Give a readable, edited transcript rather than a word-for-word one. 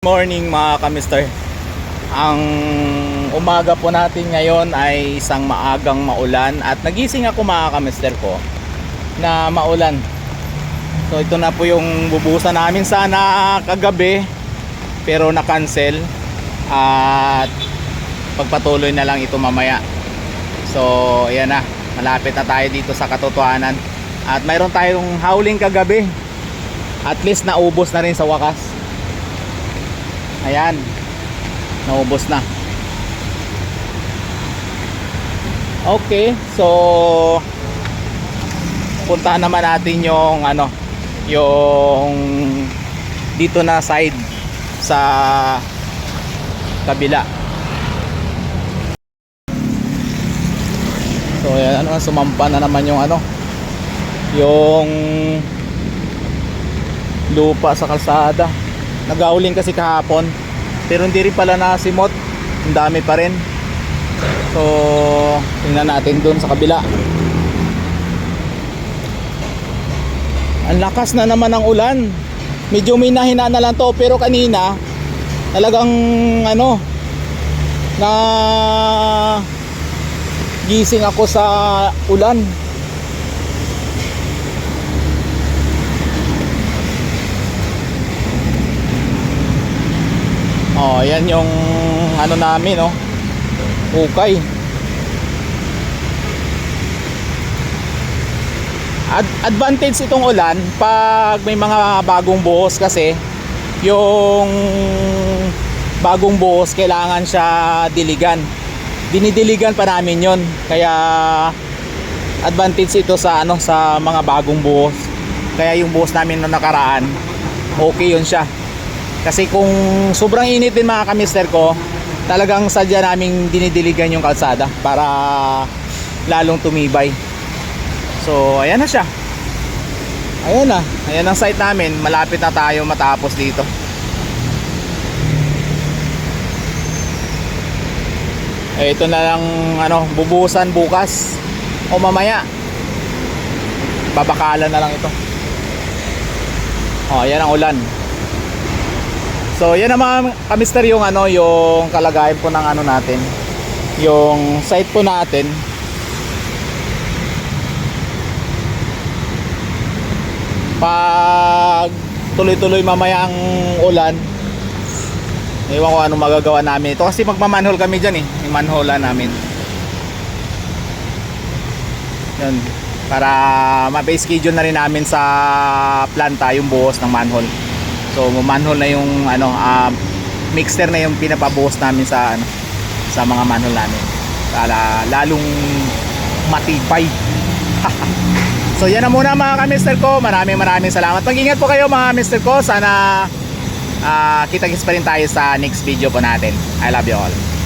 Morning mga kamister. Ang umaga po natin ngayon ay isang maagang maulan at nagising ako mga kamister ko na maulan. So ito na po yung bubusan namin sana kagabi pero na-cancel at pagpatuloy na lang ito mamaya. So ayan na, malapit na tayo dito sa katotohanan at mayroon tayong howling kagabi. At least naubos na rin sa wakas. Ayan, naubos na. Okay, so puntahan naman natin yung yung dito na side sa kabila. So ayan, sumampa na naman yung yung lupa sa kalsada. Nag-auling kasi kahapon pero hindi rin pala nasimot, ang dami pa rin. So tingnan natin dun sa kabila. Ang lakas na naman ng ulan. Medyo may nahina na lang to pero kanina talagang na gising ako sa ulan. Oh, yan yung namin, ukay. Advantage itong ulan pag may mga bagong buhos kasi yung bagong buhos kailangan siya diligan. Dinidiligan pa namin yon. Kaya advantage ito sa sa mga bagong buhos. Kaya yung buhos namin noong nakaraan, okay yun siya. Kasi kung sobrang init din mga kamister ko, talagang sadya naming dinidiligan yung kalsada para lalong tumibay. So ayan na siya. Ayan na, ayan ang site namin. Malapit na tayo matapos dito. Ito na lang bubuhusan bukas o mamaya. Babakalan na lang ito. Oh, ayan ang ulan. So yan naman kamister yung yung kalagayan po ng natin. Yung site po natin. Pag tuloy-tuloy mamaya ang ulan, ewan ko anong magagawa namin ito kasi magmamanhole kami dyan yung manhole namin yun, para ma-schedule na rin namin sa planta yung buhos ng manhole. So manhole na yung mixer na yung pinapabuhos namin sa sa mga manhole namin para lalong matibay. So yan na muna mga ka-mister ko. Maraming salamat. Mag-ingat po kayo mga mister ko. Sana kita-kits pa rin tayo sa next video po natin. I love you all.